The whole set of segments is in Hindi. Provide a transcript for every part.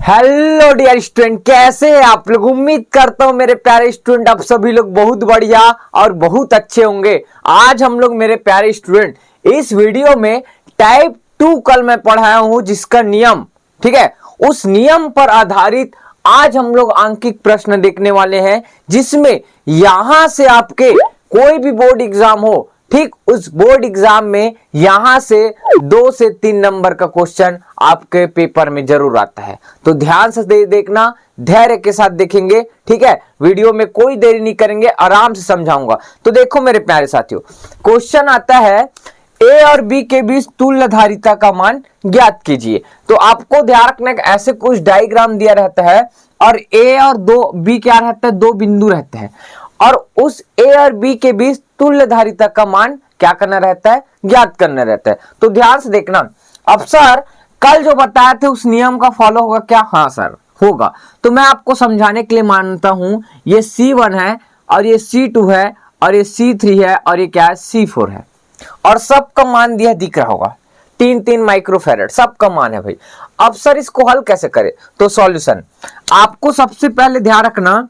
हेलो डियर स्टूडेंट, कैसे हैं आप लोग। उम्मीद करता हूं मेरे प्यारे स्टूडेंट आप सभी लोग बहुत बढ़िया और बहुत अच्छे होंगे। आज हम लोग मेरे प्यारे स्टूडेंट इस वीडियो में टाइप 2 कल मैं पढ़ाया हूं जिसका नियम, ठीक है, उस नियम पर आधारित आज हम लोग आंकिक प्रश्न देखने वाले हैं, जिसमें यहां से आपके कोई भी बोर्ड एग्जाम हो, ठीक, उस बोर्ड एग्जाम में यहां से 2 से 3 नंबर का क्वेश्चन आपके पेपर में जरूर आता है। तो ध्यान से देखना, धैर्य के साथ देखेंगे, ठीक है। वीडियो में कोई देरी नहीं करेंगे, आराम से समझाऊंगा। तो देखो मेरे प्यारे साथियों, क्वेश्चन आता है ए और बी के बीच तुल्यधारिता का मान ज्ञात कीजिए। तो आपको ध्यान रखना है, ऐसे कुछ डायग्राम दिया रहता है और ए और बी क्या रहता है, 2 बिंदु रहते हैं और उस ए और बी के बीच तुल्यधारिता का मान क्या करना रहता है, ज्ञात करना रहता है। तो ध्यान से देखना। अब सर कल जो बताए थे उस नियम का फॉलो होगा क्या? हाँ सर होगा। तो मैं आपको समझाने के लिए मानता हूं, ये C1 है और ये C2 है और ये C3 है और ये क्या है, C4 है और सबका मान दिया दिख रहा होगा 3-3 माइक्रोफैरड सबका मान है भाई। अब सर इसको हल कैसे करें? तो सॉल्यूशन आपको सबसे पहले ध्यान रखना,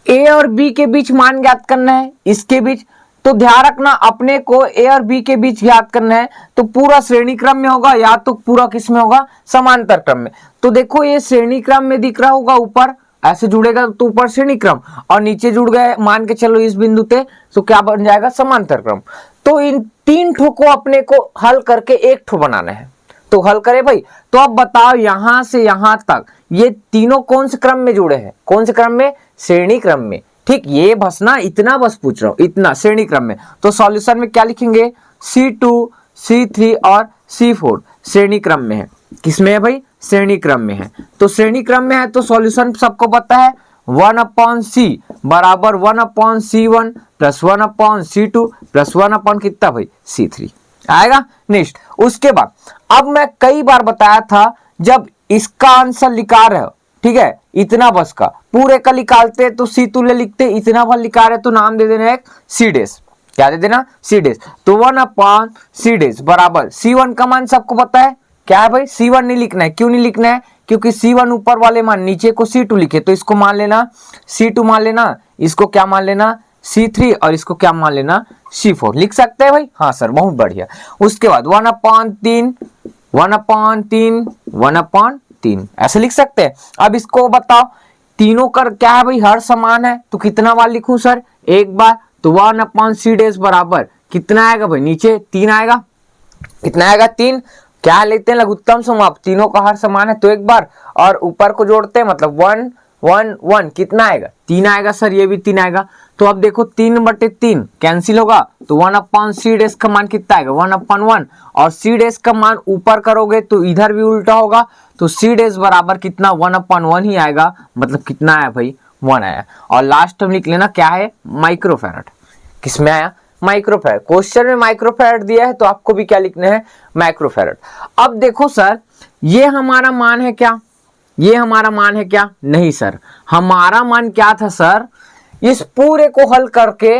ए और बी के बीच मान ज्ञात करना है, इसके बीच। तो ध्यान रखना, अपने को ए और बी के बीच ज्ञात करना है तो पूरा श्रेणी क्रम में होगा या तो पूरा किस में होगा, समांतर क्रम में। तो देखो ये श्रेणी क्रम में दिख रहा होगा, ऊपर ऐसे जुड़ेगा तो ऊपर श्रेणी क्रम और नीचे जुड़ गए मान के चलो इस बिंदु पे, तो क्या बन जाएगा, समांतर क्रम। तो इन 3 ठो को अपने को हल करके 1 ठो बनाना है। तो हल करे भाई। तो अब बताओ यहां से यहां तक ये तीनों कौन से क्रम में जुड़े हैं, कौन से क्रम में, श्रेणी क्रम में, ठीक। ये बस ना, इतना बस पूछ रहा हूं, इतना श्रेणी क्रम में। तो सॉल्यूशन में क्या लिखेंगे, C2 C3 और C4 श्रेणी क्रम में है। किसमें है भाई, श्रेणी क्रम में है। तो श्रेणी क्रम में है तो सॉल्यूशन सबको पता है, 1/C बराबर 1/C1 प्लस 1/C2 प्लस 1/ कितना भाई, C3 आएगा। नेक्स्ट उसके बाद अब मैं कई बार बताया था, जब इसका आंसर लिखा रहे हो, ठीक है, इतना बस का पूरे का निकालते तो C तुल्य लिखते, इतना बस लिखा रहे तो नाम दे देना एक C डैश। क्या दे देना, C डैश। तो 1/C डैश बराबर C1 का मान सबको पता है क्या है भाई, C1 नहीं लिखना है। क्यों नहीं लिखना है? क्योंकि C1 ऊपर वाले मान, नीचे को C2 लिखे, तो इसको मान लेना C2 मान लेना, इसको क्या मान लेना, C3 और इसको क्या मान लेना, C4 लिख सकते हैं भाई। हाँ सर बहुत बढ़िया। उसके बाद 1/3 1/3 1/3 ऐसे लिख सकते हैं। अब इसको बताओ तीनों का क्या है भाई, हर समान है, तो कितना बार लिखूं सर, एक बार। तो 1/C डैश बराबर कितना आएगा भाई, नीचे 3 आएगा, कितना आएगा, 3। क्या लेते हैं, लघुत्तम समाप, तीनों का हर समान है तो एक बार, और ऊपर को जोड़ते हैं मतलब 1 1 1, कितना आएगा, 3 आएगा सर, ये भी 3 आएगा। तो अब देखो 3/3 कैंसिल होगा, तो 1/C डैश का मान कितना आएगा, 1/1 और C डैश का मान ऊपर करोगे तो इधर भी उल्टा होगा, तो C डैश बराबर कितना, 1/1 ही आएगा, मतलब कितना आया भाई, 1 आया। और लास्ट में लिख लेना क्या है, माइक्रोफैरड। किसमें आया, माइक्रोफैरड। क्वेश्चन में माइक्रोफैरड दिया है तो आपको भी क्या लिखना है, माइक्रोफैरड। अब देखो सर ये हमारा मान है क्या, ये हमारा मान है क्या, नहीं सर, हमारा मान क्या था सर, इस पूरे को हल करके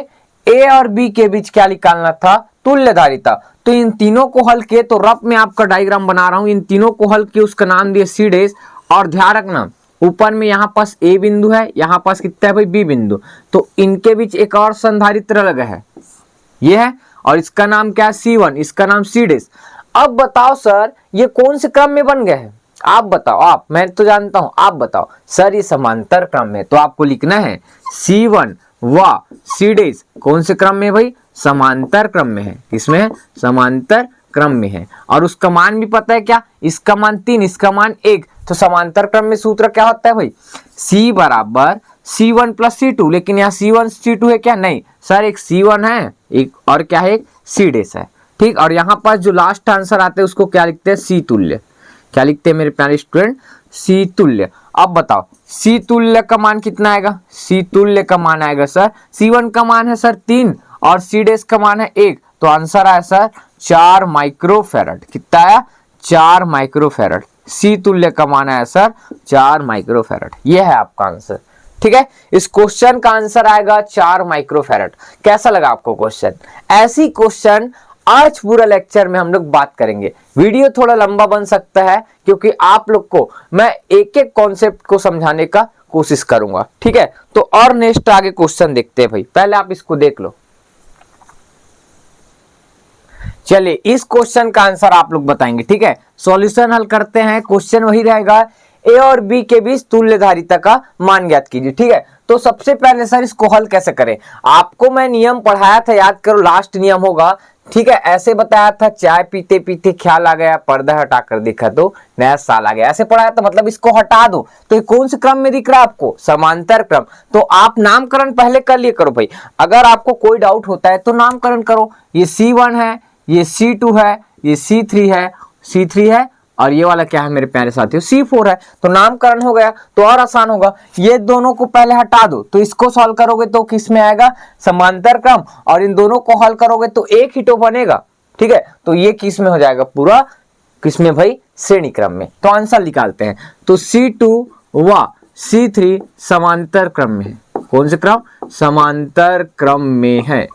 ए और बी के बीच क्या निकालना था, तुल्यधारिता। तो इन तीनों को हल किए, तो रफ में आपका डायग्राम बना रहा हूं, इन तीनों को हल किए, उसका नाम दिया C डैश। और ध्यान रखना ऊपर में यहाँ पास A बिंदु है, यहाँ पास कितना है भाई, B बिंदु, तो इनके बीच एक और संधारित्र लगा है, ये है, और इसका नाम क्या है, C1, इसका नाम C डैश। अब बताओ सर ये कौन से क्रम में बन गए हैं, आप बताओ, आप, मैं तो जानता हूं, आप बताओ सर। ये समांतर क्रम में, तो आपको लिखना है C1 व C डैश कौन से क्रम में भाई, समांतर क्रम में है। किसमें है, समांतर क्रम में है। और उसका मान भी पता है क्या, इसका मान 3, इसका मान 1। तो समांतर क्रम में सूत्र क्या होता है भाई, C बराबर C1 प्लस C2। लेकिन यहाँ C1 C2 है क्या, नहीं सर, एक C1 है, एक और क्या है, एक C डैश है, ठीक। और यहाँ पास जो लास्ट आंसर आते हैं उसको क्या लिखते हैं, C तुल्य। क्या लिखते हैं मेरे प्यारे स्टूडेंट, C तुल्य। अब बताओ C तुल्य का मान कितना आएगा, C तुल्य का मान आएगा सर, C1 का मान है सर 3 और C डैश का मान है 1, तो आंसर आया सर 4 माइक्रोफैरड। कितना आया, 4 माइक्रोफैरड। C तुल्य का मान आया सर 4 माइक्रोफैरड। ये है आपका आंसर, ठीक है। इस क्वेश्चन का आंसर आएगा 4 माइक्रोफैरड। कैसा लगा आपको क्वेश्चन? ऐसी क्वेश्चन आज पूरा लेक्चर में हम लोग बात करेंगे। वीडियो थोड़ा लंबा बन सकता है क्योंकि आप लोग को मैं एक एक कॉन्सेप्ट को समझाने का कोशिश करूंगा, ठीक है। तो और नेक्स्ट आगे क्वेश्चन देखते हैं भाई, पहले आप इसको देख लो। चलिए इस क्वेश्चन का आंसर आप लोग बताएंगे, ठीक है। सॉल्यूशन हल करते हैं। क्वेश्चन वही रहेगा, ए और बी के बीच तुल्यधारिता का मान ज्ञात कीजिए, ठीक है। तो सबसे पहले सर इसको हल कैसे करें, आपको मैं नियम पढ़ाया था, याद करो, लास्ट नियम होगा, ठीक है। ऐसे बताया था, चाय पीते पीते ख्याल आ गया, पर्दा हटाकर देखा तो नया साल आ गया, ऐसे पढ़ाया था। मतलब इसको हटा दो तो ये कौन से क्रम में दिख रहा है आपको, समांतर क्रम। तो आप नामकरण पहले कर लिए करो भाई। अगर आपको कोई डाउट होता है तो नामकरण करो। ये C1 है, ये C2 है, ये C3 है, C3 है, और ये वाला क्या है मेरे प्यारे साथियों, C4 है। तो नामकरण हो गया तो और आसान होगा। ये दोनों को पहले हटा दो तो इसको सॉल्व करोगे तो किस में आएगा, समांतर क्रम, और इन दोनों को हल करोगे तो एक ही तो बनेगा, ठीक है। तो ये किस में हो जाएगा, पूरा किस में भाई, श्रेणी क्रम में। तो आंसर निकालते हैं। तो C2 व C3 समांतर क्रम में है। कौन से क्रम, समांतर क्रम में है।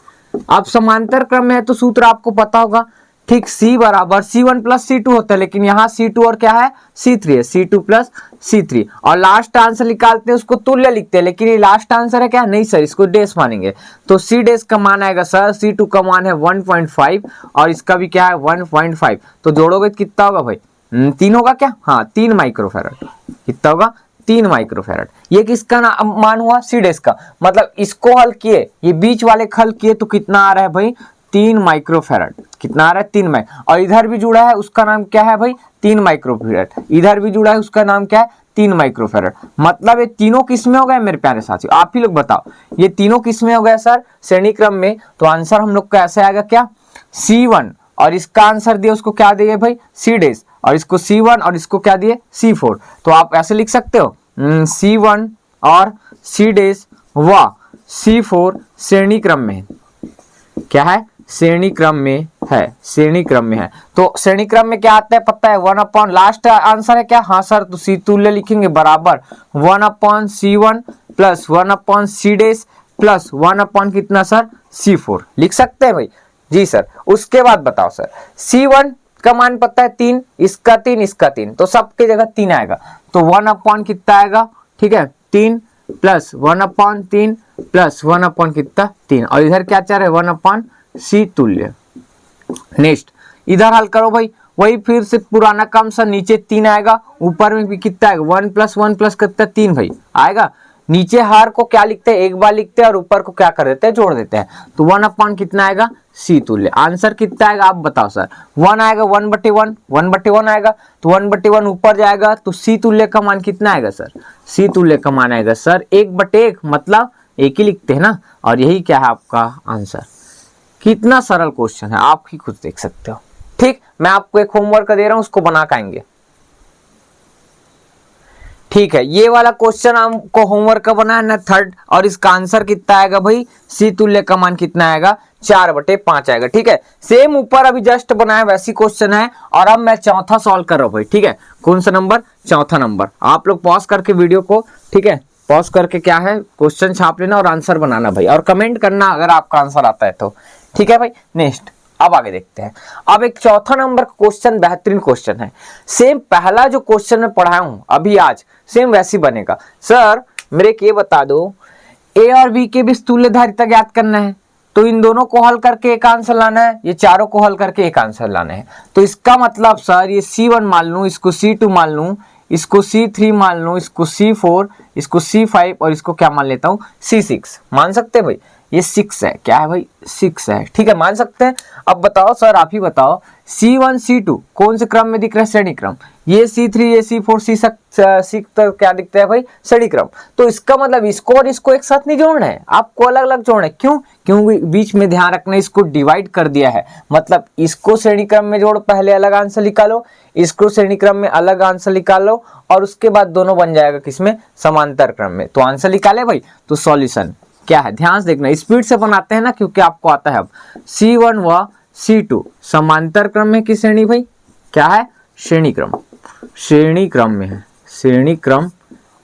अब समांतर क्रम में है तो सूत्र आपको पता होगा, ठीक। C बराबर C1 प्लस C2 होता है, लेकिन यहाँ C2 और क्या है, C3 है, C2 प्लस C3। और लास्ट आंसर निकालते हैं उसको तुल्य लिखते हैं, लेकिन ये लास्ट आंसर है क्या, नहीं सर, इसको डेस मानेंगे। तो C डेस का मान आएगा सर, C2 का मान है 1.5 और इसका भी क्या है 1.5। तो जोड़ोगे कितना होगा भाई, 3 होगा क्या, हाँ 3 माइक्रोफैरड। कितना होगा, 3 माइक्रोफैरड। ये किसका मान हुआ, C डेस का। मतलब इसको हल किए, ये बीच वाले हल किए तो कितना आ रहा है भाई, 3 माइक्रोफैरड। कितना आ रहा है, 3 माइक्रो। और इधर भी जुड़ा है, उसका नाम क्या है भाई, 3 माइक्रोफैरड। इधर भी जुड़ा है, उसका नाम क्या है, 3 माइक्रोफैरड। मतलब ये तीनों किस में हो गए मेरे प्यारे साथियों, आप ही लोग बताओ, ये तीनों किस में हो गए सर, श्रेणी क्रम में। तो आंसर हम लोग का ऐसे आएगा क्या, C1, और इसका आंसर दिया उसको क्या दिए भाई, C डेस, और इसको C1 और इसको क्या दिए, C4। तो आप ऐसे लिख सकते हो, C1 और C डेस व C4 श्रेणी क्रम में क्या है, श्रेणी क्रम में है, श्रेणी क्रम में है। तो श्रेणी क्रम में क्या आता है पता है, 1 अपॉन, लास्ट आंसर है क्या, हाँ सर, तो C तुल्य लिखेंगे बराबर 1 upon C1 plus 1 upon C dash plus 1 upon कितना सर, C4 लिख सकते हैं भाई, जी सर। उसके बाद बताओ सर, C1 का मान पता है 3, इसका 3, इसका 3, तो सबके जगह 3 आएगा। तो 1 अपॉन कितना आएगा, ठीक है, 3 प्लस 1 अपॉन 3 प्लस 1 अपॉन कितना, 3, और इधर क्या चाह रहे, 1 अपॉन C तुल्य। नेक्स्ट इधर हल करो भाई, वही फिर से पुराना काम सर, नीचे 3 आएगा, ऊपर में भी कितना आएगा, 1 प्लस 1 प्लस कितना, 3 भाई आएगा। नीचे हार को क्या लिखते हैं, एक बार लिखते हैं, और ऊपर को क्या कर देते हैं, जोड़ देते हैं। तो 1 अपॉन कितना आएगा, C तुल्य। आंसर कितना आएगा आप बताओ सर, 1 आएगा, 1/1, 1/1 आएगा, तो 1/1 ऊपर जाएगा, तो C तुल्य का मान कितना आएगा सर, C तुल्य का मान आएगा सर 1/1, मतलब एक ही लिखते हैं ना, और यही क्या है आपका आंसर। कितना सरल क्वेश्चन है, आप ही खुद देख सकते हो, ठीक। मैं आपको एक होमवर्क दे रहा हूं, उसको बना पाएंगे, ठीक है। ये वाला क्वेश्चन आपको होमवर्क का बनाना है, 3rd, और इसका आंसर कितना आएगा भाई, C तुल्य का मान कितना आएगा, 4/5 आएगा, ठीक है। सेम ऊपर अभी जस्ट बनाया वैसी क्वेश्चन है, और अब मैं चौथा सॉल्व कर रहा हूं भाई, ठीक है। कौन सा नंबर, चौथा नंबर। आप लोग पॉज करके वीडियो को, ठीक है, पॉज करके क्या है, क्वेश्चन छाप लेना और आंसर बनाना भाई, और कमेंट करना अगर आपका आंसर आता है तो, ठीक है भाई। नेक्स्ट अब आगे देखते हैं। अब एक चौथा नंबर क्वेश्चन बेहतरीन क्वेश्चन है, सेम पहला जो क्वेश्चन मैं पढ़ाया हूं अभी आज, सेम वैसी बनेगा। सर मेरे ये बता दो, ए और बी के बीच तुल्यधारिता ज्ञात करना है, तो इन दोनों को हल करके एक आंसर लाना है, ये चारों को हल करके एक आंसर लाना है। तो इसका मतलब सर, ये C1 मान लूं, इसको C2 मान लूं, इसको C3 मान लूं, इसको C4, इसको C5, और इसको क्या मान लेता हूं, C6। मान सकते हैं भाई, ये 6 है, क्या है भाई, 6 है, ठीक है, मान सकते हैं। अब बताओ सर, आप ही बताओ, C1 C2 कौन से क्रम में दिख रहा है, श्रेणी क्रम। ये C3 ये C4 C6 तो क्या दिखता है भाई, श्रेणी क्रम। तो इसका मतलब इसको और इसको एक साथ नहीं जोड़ना है, आपको अलग अलग जोड़ना है। क्यों, क्योंकि बीच में ध्यान रखना, इसको डिवाइड कर दिया है, मतलब इसको श्रेणी क्रम में जोड़, पहले अलग आंसर निकालो, इसको श्रेणी क्रम में अलग आंसर निकालो, और उसके बाद दोनों बन जाएगा किसमें, समांतर क्रम में। तो आंसर निकाले भाई, तो सॉल्यूशन क्या है, ध्यान से देखना, स्पीड से बनाते हैं ना, क्योंकि आपको आता है। अब C1 व C2 समांतर क्रम में किस श्रेणी भाई, क्या है, श्रेणी क्रम, श्रेणी क्रम में है, श्रेणी क्रम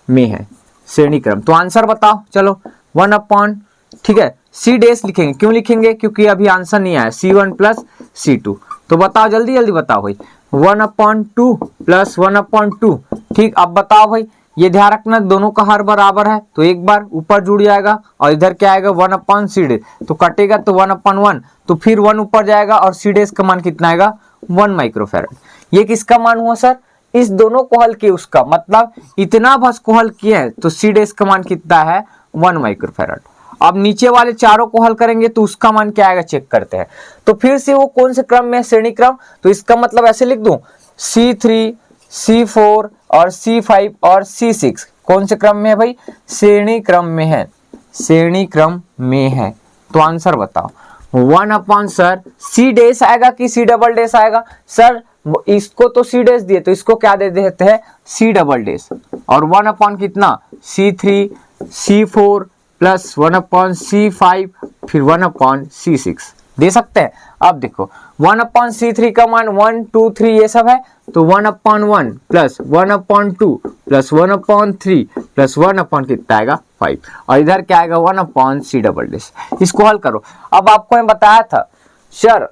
में है, श्रेणी क्रम। तो आंसर बताओ चलो, 1 अपॉन, ठीक है, सी डेस लिखेंगे। क्यों लिखेंगे? क्योंकि अभी आंसर नहीं आया, C1 प्लस C2। तो बताओ, जल्दी जल्दी बताओ भाई। 1/2 प्लस 1/2। ठीक, अब बताओ भाई, ये ध्यान रखना दोनों का हर बराबर है, तो एक बार ऊपर जुड़ जाएगा और इधर क्या आएगा 1/C डेस, तो कटेगा तो 1/1, तो फिर 1 ऊपर जाएगा और C डेस का मान कितना आएगा 1 माइक्रोफैराड। ये किसका मान हुआ सर? इस दोनों को हल किए उसका, मतलब इतना बस को हल किए हैं तो C डेस का मान कितना है 1 माइक्रोफैराड। अब नीचे वाले चारों को हल करेंगे तो उसका मान क्या आएगा चेक करते हैं। तो फिर से वो कौन से क्रम में है? श्रेणी क्रम। तो इसका मतलब ऐसे लिख दूं, C3, C4 और C5 और C6 कौन से क्रम में है भाई? श्रेणी क्रम में है, श्रेणी क्रम में है। तो आंसर बताओ, 1 सर C डेस आएगा कि C डबल डेस आएगा? सर इसको तो C डेस दिए, तो इसको क्या दे देते हैं C डबल डेस, और 1 कितना C3 C4 प्लस 1/C5 फिर 1/C6 दे सकते हैं। अब देखो 1/C3 का मान 1 2 3 ये सब है, तो 1/1 प्लस 1/2 प्लस 1/3 प्लस 1 कितना आएगा 5, और इधर क्या आएगा 1/C डबल डेस। इसको हल करो। अब आपको मैं बताया था सर,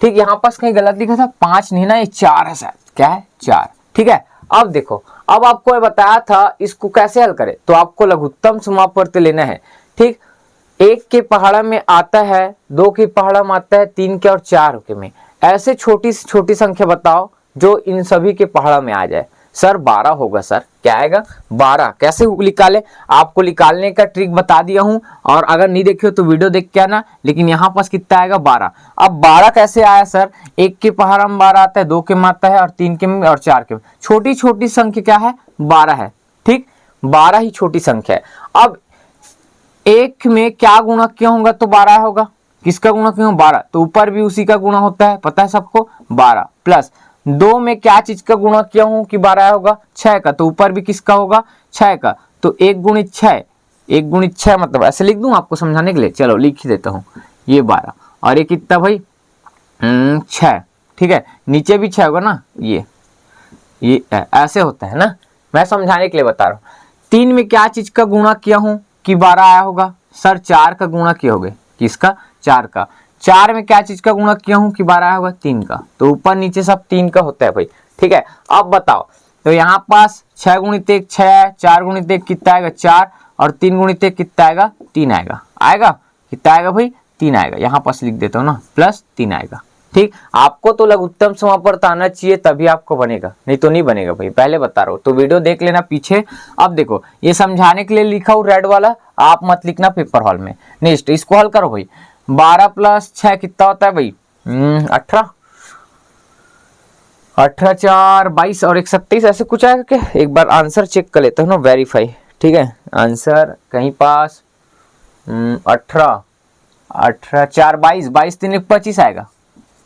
ठीक, यहाँ पास कहीं गलत लिखा था, 5 नहीं ना, ये 4 है सर। क्या है? 4। ठीक है, अब देखो, अब आपको मैं बताया था इसको कैसे हल करें। तो आपको लघुत्तम समापवर्ती लेना है। ठीक, 1 के पहाड़ा में आता है, 2 के पहाड़ा में आता है, 3 के और 4 के में। ऐसे छोटी से छोटी संख्या बताओ जो इन सभी के पहाड़ा में आ जाए। सर 12 होगा सर। क्या आएगा? 12। कैसे निकाले? आपको निकालने का ट्रिक बता दिया हूं, और अगर नहीं देखे हो तो वीडियो देख के आना। लेकिन यहाँ पास कितना आएगा 12। अब 12 कैसे आया सर? 1 के पहाड़ा में 12 आता है, 2 के में आता है, और 3 के में और 4 के में। छोटी छोटी संख्या क्या है? 12 है। ठीक, 12 ही छोटी संख्या है। अब 1 में क्या गुणा किया होगा तो 12 होगा। किसका गुणा किया? 12। तो ऊपर भी उसी का गुणा होता है, पता है सबको, 12 प्लस 2 में क्या चीज का गुणा किया हूं कि 12 होगा? 6 का। तो ऊपर भी किसका होगा? 6 का। तो 1 गुणित 6, 1 गुणित 6 मतलब ऐसे लिख दूं आपको समझाने के लिए। चलो लिख ही देता हूं, ये 12 और ये कितना भाई 6। ठीक है, नीचे भी 6 होगा ना, ये ऐसे होता है ना, मैं समझाने के लिए बता रहा हूँ। 3 में क्या चीज का गुणा किया हूं कि 12 आया होगा? सर 4 का गुणा किया होगा। किसका? 4 का। 4 में क्या चीज का गुणा किया हूं कि 12 आया होगा? 3 का। तो ऊपर नीचे सब 3 का होता है भाई। ठीक है, अब बताओ, तो यहाँ पास 6 गुणित 1 6 है, 4 गुणित 1 कितना आएगा 4, और 3 गुणित 1 कितना आएगा 3 आएगा। आएगा कितना आएगा भाई 3 आएगा। यहाँ पास लिख देता हूँ ना, प्लस 3 आएगा। ठीक, आपको तो लघुत्तम समापवर्त आना चाहिए तभी आपको बनेगा, नहीं तो नहीं बनेगा भाई, पहले बता रहा हूँ। तो वीडियो देख लेना पीछे। अब देखो, ये समझाने के लिए लिखा हूँ रेड वाला, आप मत लिखना पेपर हॉल में। नेक्स्ट इसको हल करो भाई। 12 प्लस 6 कितना होता है भाई 18, 18 4 22 और 1 27 ऐसे कुछ आएगा क्या? एक बार आंसर चेक कर लेता हूँ ना, वेरीफाई। ठीक है, आंसर कहीं पास 18 4 22 22 3 25 आएगा।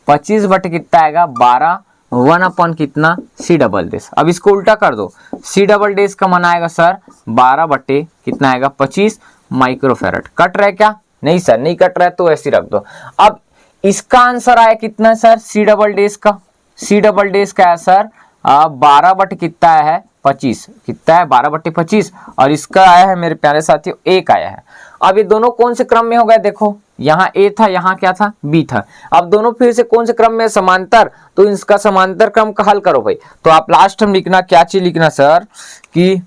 25 बटे कितना आएगा 12, 1 कितना C डबल डेस। अब इसको उल्टा कर दो, C डबल डेस का मान आएगा सर 12 बटे कितना आएगा 25 माइक्रोफैराड। कट रहा है क्या? नहीं सर, नहीं कट रहा है तो ऐसे रख दो। अब इसका आंसर आया कितना सर C डबल डेस का? C डबल डेस का है सर 12 बटे कितना आया है 25। कितना है 12 बटे 25, और इसका आया है मेरे प्यारे साथियों 1 आया है। अब ये दोनों कौन से क्रम में हो गए? देखो यहाँ A था, यहाँ क्या था B था। अब दोनों फिर से कौन से क्रम में? समांतर। तो इसका समांतर क्रम का हल करो भाई। तो आप लास्ट में लिखना, क्या चीज लिखना सर कि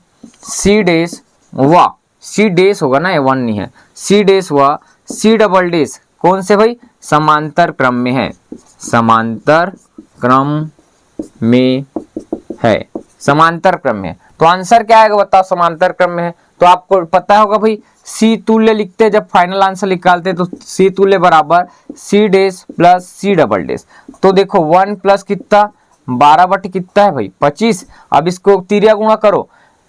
C डेस व C डेस होगा ना, ये 1 नहीं है, C डेस व C डबल डेस कौन से भाई? समांतर क्रम में है, समांतर क्रम में है, समांतर क्रम में है। तो आंसर क्या आएगा बताओ? समांतर क्रम में है तो आपको पता होगा भाई, C तुल्य लिखते हैं जब फाइनल आंसर निकालते हैं, तो C तुल्य बराबर C dash plus C double dash. तो देखो 1 प्लस कितना 12 बटे कितना है भाई 25। अब इसको तिरिया गुणा करो,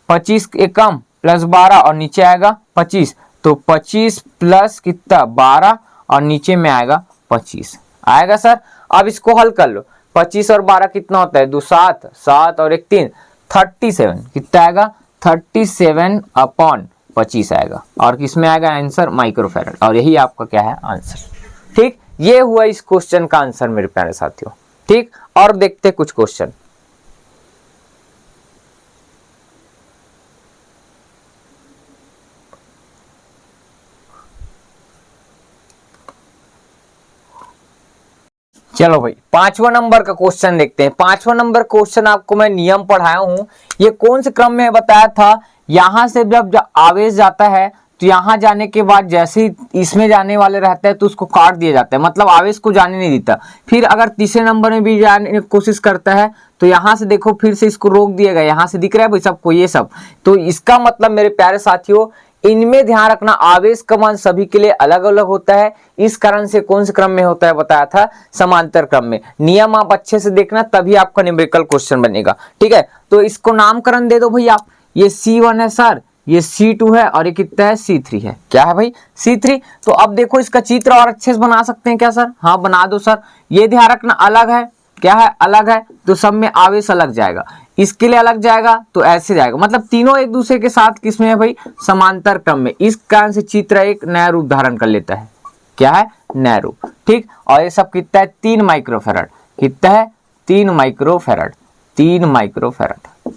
25 एकम प्लस 12 और नीचे आएगा 25, तो 25 प्लस कितना 12 और नीचे में आएगा 25 आएगा सर। अब इसको हल कर लो, 25 और 12 कितना होता है 2 7 7 और 1 3 37 कितना आएगा 37/25 आएगा। और किसमें आएगा आंसर? माइक्रोफैराड। और यही आपका क्या है आंसर। ठीक, ये हुआ इस क्वेश्चन का आंसर मेरे प्यारे साथियों। ठीक, और देखते कुछ क्वेश्चन। चलो भाई 5वां नंबर का क्वेश्चन देखते हैं। 5वां नंबर क्वेश्चन आपको मैं नियम पढ़ाया हूं, ये कौन से क्रम में बताया था। यहां से जब आवेश जाता है तो यहां जाने के बाद जैसे ही इसमें जाने वाले रहते हैं तो उसको काट दिया जाता है, मतलब आवेश को जाने नहीं देता। फिर अगर तीसरे नंबर में भी जाने की कोशिश करता है तो यहां से देखो फिर से इसको रोक दिया गया, यहां से दिख रहा है भाई सबको ये सब। तो इसका मतलब मेरे प्यारे साथियों, इनमें ध्यान रखना आवेश का मान सभी के लिए अलग अलग होता है। इस कारण से कौन से क्रम में होता है बताया था, समांतर क्रम में। नियम आप अच्छे से देखना तभी आपका न्यूमेरिकल क्वेश्चन बनेगा, ठीक है। तो इसको नामकरण दे दो भाई आप, ये C1 है सर, ये C2 है और ये कितना है C3 है। क्या है भाई C3। तो अब देखो इसका चित्र और अच्छे से बना सकते हैं क्या सर? हाँ बना दो सर। ये ध्यान रखना अलग है, क्या है अलग है, तो सब में आवेश अलग जाएगा। इसके लिए अलग जाएगा तो ऐसे जाएगा, मतलब तीनों एक दूसरे के साथ किसमें है भाई, समांतर क्रम में। इस कारण से चित्र एक नया रूप धारण कर लेता है, क्या है नया रूप, ठीक। और ये सब कितना है 3 माइक्रोफैराड, कितना है 3 माइक्रोफैराड, 3 माइक्रोफैराड।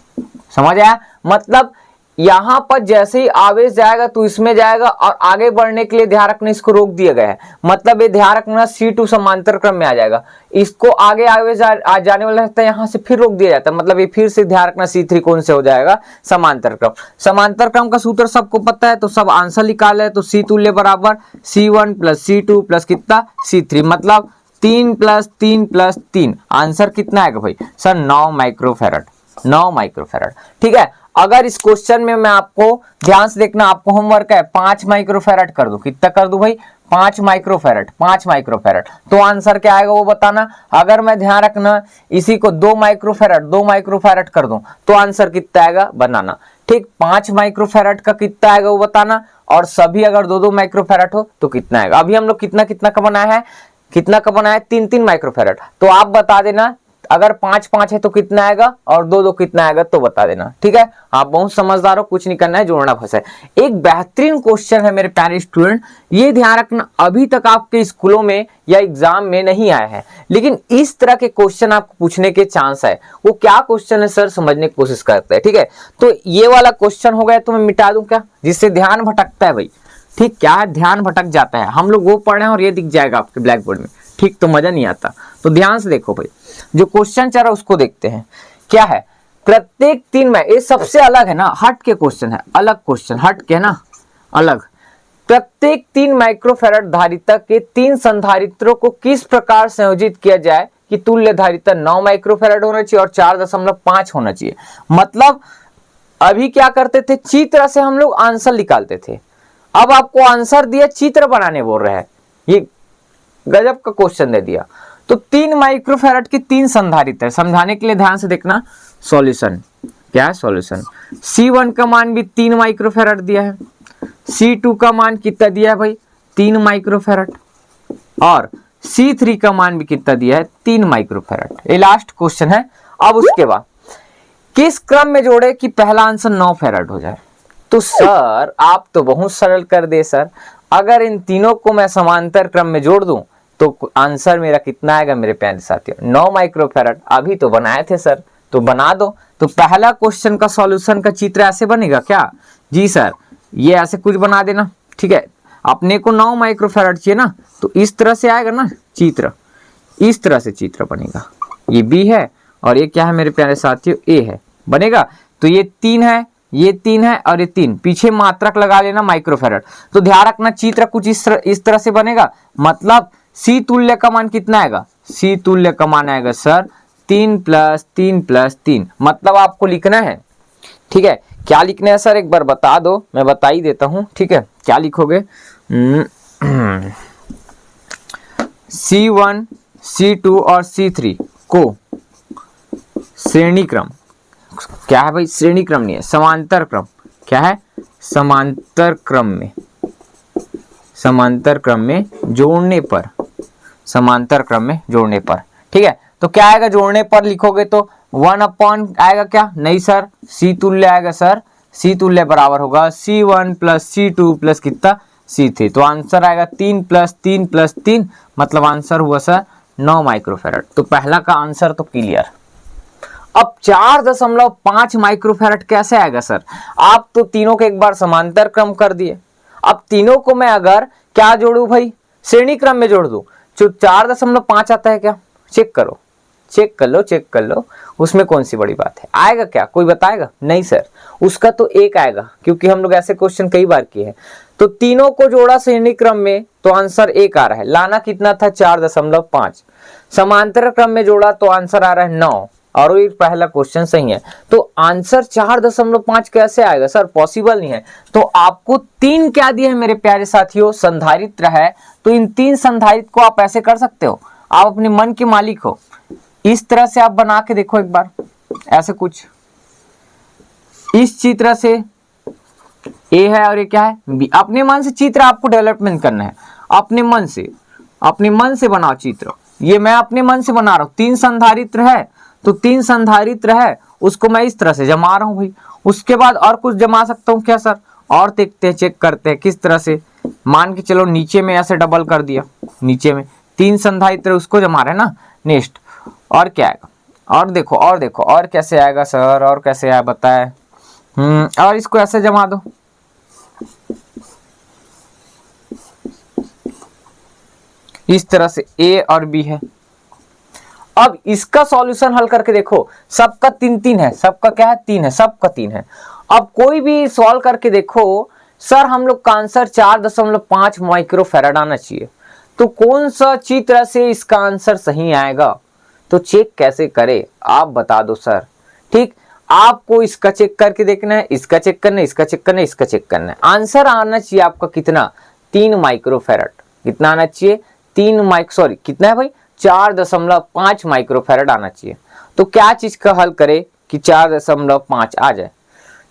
समझ आया? मतलब यहां पर जैसे ही आवेश जाएगा तो इसमें जाएगा और आगे बढ़ने के लिए ध्यान रखना इसको रोक दिया गया है, मतलब ये ध्यान रखना C2 समांतर क्रम में आ जाएगा। इसको आगे आवेश आ जाने वाला रहता है, यहां से फिर रोक दिया जाता है, मतलब ये फिर से ध्यान रखना C3 कौन से हो जाएगा, समांतर क्रम। समांतर क्रम का सूत्र सबको पता है, तो सब आंसर निकाल है। तो C तुल्य बराबर C1 प्लस C2 प्लस कितना C3, मतलब 3 प्लस 3 प्लस 3, आंसर कितना आएगा भाई सर 9 माइक्रोफैराड, 9 माइक्रोफैराड, ठीक है। अगर इस क्वेश्चन में मैं आपको ध्यान से देखना, आपको होमवर्क है 5 माइक्रोफैराड कर दो, कितना कर दो भाई 5 माइक्रोफैराड, 5 माइक्रोफैराड, तो आंसर क्या आएगा वो बताना। अगर मैं ध्यान रखना इसी को 2 माइक्रोफैराड, 2 माइक्रोफैराड कर दूं तो आंसर कितना आएगा बनाना, ठीक। 5 माइक्रोफैराड का कितना आएगा वो बताना, और सभी अगर 2-2 माइक्रोफैराड हो तो कितना आएगा। अभी हम लोग कितना कितना का बनाया है, कितना का बनाया है 3-3 माइक्रोफैराड, तो आप बता देना अगर 5-5 है तो कितना आएगा और 2-2 कितना आएगा तो बता देना, ठीक है। आप बहुत समझदार हो, कुछ नहीं करना है, जोड़ना फंसा है। एक बेहतरीन क्वेश्चन है मेरे प्यारे स्टूडेंट, ये ध्यान रखना अभी तक आपके स्कूलों में या एग्जाम में नहीं आया है, लेकिन इस तरह के क्वेश्चन आपको पूछने के चांस है। वो क्या क्वेश्चन है सर, समझने की कोशिश करते हैं, ठीक है। तो ये वाला क्वेश्चन हो गया तो मैं मिटा दूं क्या, जिससे ध्यान भटकता है भाई, ठीक। क्या है ध्यान भटक जाता है, हम लोग वो पढ़ रहे हैं और ये दिख जाएगा आपके ब्लैक बोर्ड में, ठीक, तो मजा नहीं आता। तो ध्यान से देखो भाई, जो क्वेश्चन चल रहा है उसको देखते हैं। क्या है, प्रत्येक 3 में, ये सबसे अलग है ना, हट के क्वेश्चन है, अलग क्वेश्चन, हट के ना अलग। प्रत्येक 3 माइक्रोफैराड धारिता के 3 संधारित्रों को किस प्रकार संयोजित किया जाए कि तुल्य धारिता 9 माइक्रोफैराड होना चाहिए और 4.5 होना चाहिए। मतलब अभी क्या करते थे, चित्र से हम लोग आंसर निकालते थे, अब आपको आंसर दिया चित्र बनाने बोल रहे हैं, ये गजब का क्वेश्चन दे दिया। तो 3 माइक्रोफैराड की 3 संधारित्र है, समझाने के लिए ध्यान से देखना। सॉल्यूशन क्या है, सॉल्यूशन C1 का मान भी 3 माइक्रोफैराड दिया है, C2 का मान कितना दिया है भाई 3 माइक्रोफैराड, और C3 का मान भी कितना दिया है 3 माइक्रोफैराड। ये लास्ट क्वेश्चन है। अब उसके बाद किस क्रम में जोड़े कि पहला आंसर 9 फैराड हो जाए। तो सर आप तो बहुत सरल कर दे सर, अगर इन तीनों को मैं समांतर क्रम में जोड़ दूं तो आंसर मेरा कितना आएगा मेरे प्यारे साथियों 9 माइक्रोफैराड। अभी तो बनाए थे सर, तो बना दो। तो पहला क्वेश्चन का सॉल्यूशन का चित्र ऐसे बनेगा क्या, जी सर ये ऐसे कुछ बना देना, ठीक है। अपने को 9 माइक्रोफैराड चाहिए ना, तो इस तरह से आएगा ना चित्र, इस तरह से चित्र बनेगा। ये B है और ये क्या है मेरे प्यारे साथियों A है, बनेगा। तो ये 3 है, ये 3 है और ये 3, पीछे मात्रक लगा लेना माइक्रोफैराड। तो ध्यान रखना चित्र कुछ इस तरह से बनेगा। मतलब C तुल्य का मान कितना आएगा, C तुल्य का मान आएगा सर 3 प्लस 3 प्लस 3। मतलब आपको लिखना है, ठीक है। क्या लिखना है सर एक बार बता दो, मैं बता ही देता हूं, ठीक है। क्या लिखोगे C1 C2 और C3 को श्रेणी क्रम, क्या है भाई श्रेणी क्रम नहीं है, समांतर क्रम, क्या है समांतर क्रम में, समांतर क्रम में जोड़ने पर, समांतर क्रम में जोड़ने पर, ठीक है। तो क्या आएगा जोड़ने पर लिखोगे तो 1 अपॉन आएगा क्या, नहीं सर C तुल्य आएगा सर, C तुल्य बराबर होगा C1 प्लस C2 प्लस कितना C3। तो आंसर आएगा 3 प्लस 3 प्लस 3, मतलब आंसर हुआ सर 9 माइक्रोफैराड। तो पहला का आंसर तो क्लियर। अब 4.5 माइक्रोफैराड कैसे आएगा सर, आप तो तीनों के एक बार समांतर क्रम कर दिए। अब तीनों को मैं अगर क्या जोड़ू भाई, श्रेणी क्रम में जोड़ दूं, जो 4.5 आता है क्या, चेक करो, चेक कर लो, उसमें कौन सी बड़ी बात है। आएगा क्या, कोई बताएगा? नहीं सर, उसका तो एक आएगा, क्योंकि हम लोग ऐसे क्वेश्चन कई बार किए हैं। तो तीनों को जोड़ा श्रेणी क्रम में तो आंसर एक आ रहा है। लाना कितना था? 4.5। समांतर क्रम में जोड़ा तो आंसर आ रहा है 9, और ये पहला क्वेश्चन सही है। तो आंसर 4.5 कैसे आएगा सर? पॉसिबल नहीं है। तो आपको 3 क्या दिए हैं मेरे प्यारे साथियों? संधारित्र है। तो इन 3 संधारित्र को आप ऐसे कर सकते हो, आप अपने मन के मालिक हो। इस तरह से आप बना के देखो एक बार, ऐसे कुछ इस चित्र से ए है और ये क्या है? बी। अपने मन से चित्र आपको डेवलपमेंट करना है, अपने मन से बनाओ चित्र। ये मैं अपने मन से बना रहा हूं। 3 संधारित्र है, तो 3 संधारित्र है, उसको मैं इस तरह से जमा रहा हूं भाई। उसके बाद और कुछ जमा सकता हूं क्या सर? और देखते हैं, चेक करते हैं किस तरह से। मान के चलो नीचे में ऐसे डबल कर दिया, नीचे में 3 संधारित्र उसको जमा रहे हैं ना। नेक्स्ट और क्या आएगा? और देखो और कैसे आएगा सर? और कैसे आया बताए? और इसको ऐसे जमा दो, इस तरह से ए और बी है। अब इसका सॉल्यूशन हल करके देखो, सबका 3 है, सबका क्या है? 3 है, सबका 3 है। अब कोई भी सॉल्व करके देखो, सर हम लोग का आंसर 4.5 माइक्रोफैराड आना चाहिए। तो कौन सा चित्र से इसका आंसर सही आएगा? तो चेक कैसे करे आप बता दो सर। ठीक, आपको इसका चेक करके देखना है, इसका चेक करना है, इसका चेक करना है, इसका चेक करना है। आंसर आना चाहिए आपका कितना? 3 माइक्रोफैराड। कितना आना चाहिए? कितना है भाई? 4.5 माइक्रोफैराड आना चाहिए। तो क्या चीज का हल करे कि 4.5 आ जाए?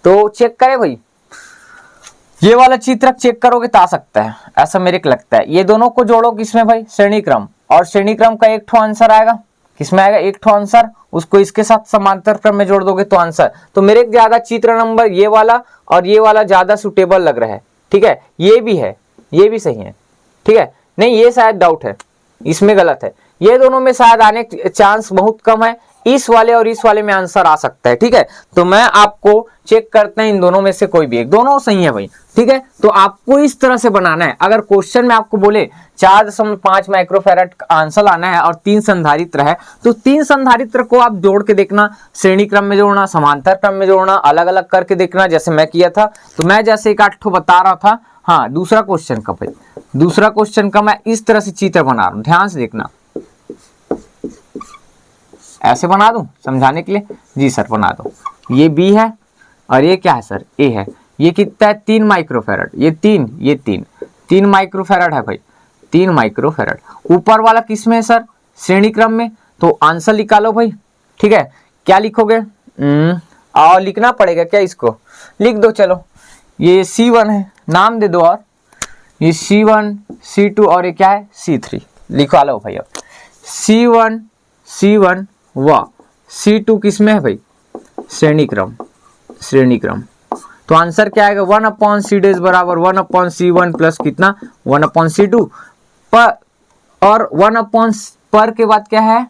तो चेक करे भाई, ये वाला चित्र चेक करोगे तो आ सकता है, ऐसा मेरे को लगता है। ये दोनों को जोड़ो किसमें भाई? श्रेणी क्रम। और श्रेणी क्रम का एक ठो आंसर आएगा, किसमें आएगा? एक ठो आंसर, उसको इसके साथ समांतर क्रम में जोड़ दोगे तो आंसर। तो मेरे ज्यादा चित्र नंबर ये वाला और ये वाला ज्यादा सुटेबल लग रहा है। ठीक है, ये भी है, ये भी सही है। ठीक है, नहीं ये शायद डाउट है, इसमें गलत है। ये दोनों में शायद आने के चांस बहुत कम है, इस वाले और इस वाले में आंसर आ सकता है। ठीक है, तो मैं आपको चेक करते हैं इन दोनों में से कोई भी एक, दोनों सही है भाई। ठीक है, तो आपको इस तरह से बनाना है। अगर क्वेश्चन में आपको बोले 4.5 माइक्रोफैराड आंसर लाना है और 3 संधारित्र है, तो 3 संधारित्र को आप जोड़ के देखना, श्रेणी क्रम में जोड़ना, समांतर क्रम में जोड़ना, अलग अलग करके देखना, जैसे मैं किया था। तो मैं जैसे एक 8 बता रहा था। हाँ, दूसरा क्वेश्चन का भाई, दूसरा क्वेश्चन का मैं इस तरह से चित्र बना रहा हूं, ध्यान से देखना। ऐसे बना दूं समझाने के लिए? जी सर बना दो। ये बी है और ये क्या है सर? ए है। ये कितना है? 3 माइक्रोफैराड। ये 3 माइक्रोफैराड है भाई, 3 माइक्रोफैराड। ऊपर वाला किस में है सर? श्रेणी क्रम में। तो आंसर निकालो भाई। ठीक है, क्या लिखोगे? और लिखना पड़ेगा क्या? इसको लिख दो। चलो, ये C1 है, नाम दे दो। और ये C1 C2 और ये क्या है? C3 लिखवा लो भाई। अब C1 व C2 किसमें है भाई? श्रेणी क्रम। तो आंसर क्या आएगा? 1/C डैश बराबर 1/C1 प्लस कितना? 1/C2 पर, और 1 पर के बाद क्या है?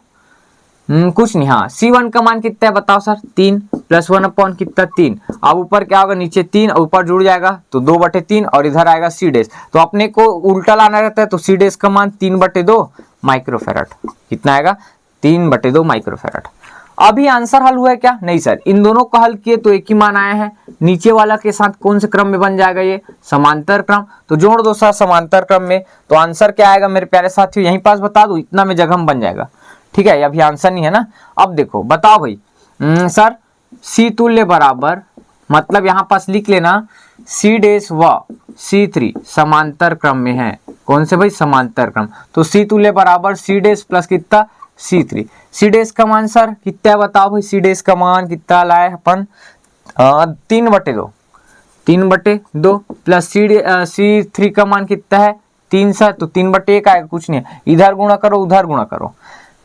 कुछ नहीं। हाँ, C1 का मान कितना है बताओ सर? 3 प्लस 1 कितना? 3। अब ऊपर क्या होगा? नीचे 3, ऊपर जुड़ जाएगा तो 2/3 और इधर आएगा C डैश। तो अपने को उल्टा लाना रहता है, तो C डैश का मान 3/2 माइक्रोफैराड। कितना आएगा? 3/2 माइक्रोफैराड। अभी आंसर हल हुआ है क्या? नहीं सर, इन दोनों का हल किए तो एक ही मान आया है। नीचे वाला के साथ कौन से क्रम में बन जाएगा? ये समांतर क्रम। तो जोड़ दो सर समांतर क्रम में, तो आंसर क्या आएगा मेरे प्यारे साथियों? यहीं पास बता दो, इतना में जगह में बन जाएगा। ठीक है, अभी आंसर नहीं है ना। अब देखो, बताओ भाई सर C तुल्य बराबर, मतलब यहाँ पास लिख लेना C डैश व C3 समांतर क्रम में है। कौन से भाई? समांतर क्रम। तो C तुल्य बराबर C डैश प्लस कितना? C3। C डैश का मान सर कितना है बताओ भाई? C डैश का मान कितना लाए अपन? 3/2 प्लस C3 का मान कितना है? 3 सर, तो 3/1 आएगा, कुछ नहीं है। इधर गुणा करो, उधर गुणा करो,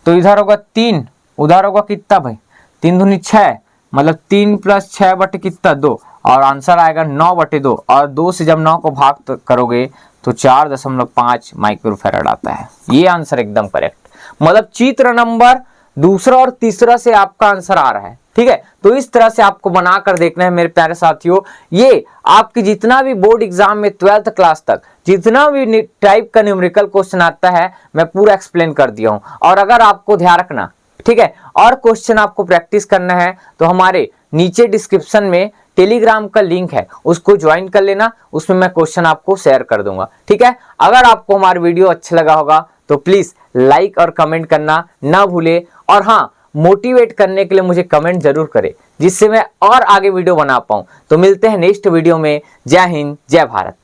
तो इधर होगा 3, उधर होगा कितना भाई? 3 दूनी 6, मतलब 3 प्लस 6 बटे कितना? 2, और आंसर आएगा 9/2। और 2 से जब 9 को भाग करोगे तो 4.5 माइक्रोफैराड आता है। ये आंसर एकदम करेक्ट। मतलब चित्र नंबर दूसरा और तीसरा से आपका आंसर आ रहा है। ठीक है। तो इस तरह से आपको बनाकर देखना है मेरे प्यारे साथियों। ये आपकी जितना भी बोर्ड एग्जाम में 12th क्लास तक जितना भी टाइप का न्यूमेरिकल क्वेश्चन आता है मैं पूरा एक्सप्लेन कर दिया हूं। और अगर आपको ध्यान रखना, ठीक है, और क्वेश्चन आपको प्रैक्टिस करना है तो हमारे नीचे डिस्क्रिप्शन में टेलीग्राम का लिंक है, उसको ज्वाइन कर लेना, उसमें मैं क्वेश्चन आपको शेयर कर दूंगा। ठीक है। अगर आपको हमारा वीडियो अच्छा लगा होगा तो प्लीज लाइक और कमेंट करना ना भूले, और हाँ, मोटिवेट करने के लिए मुझे कमेंट जरूर करें जिससे मैं और आगे वीडियो बना पाऊं। तो मिलते हैं नेक्स्ट वीडियो में। जय हिंद, जय भारत।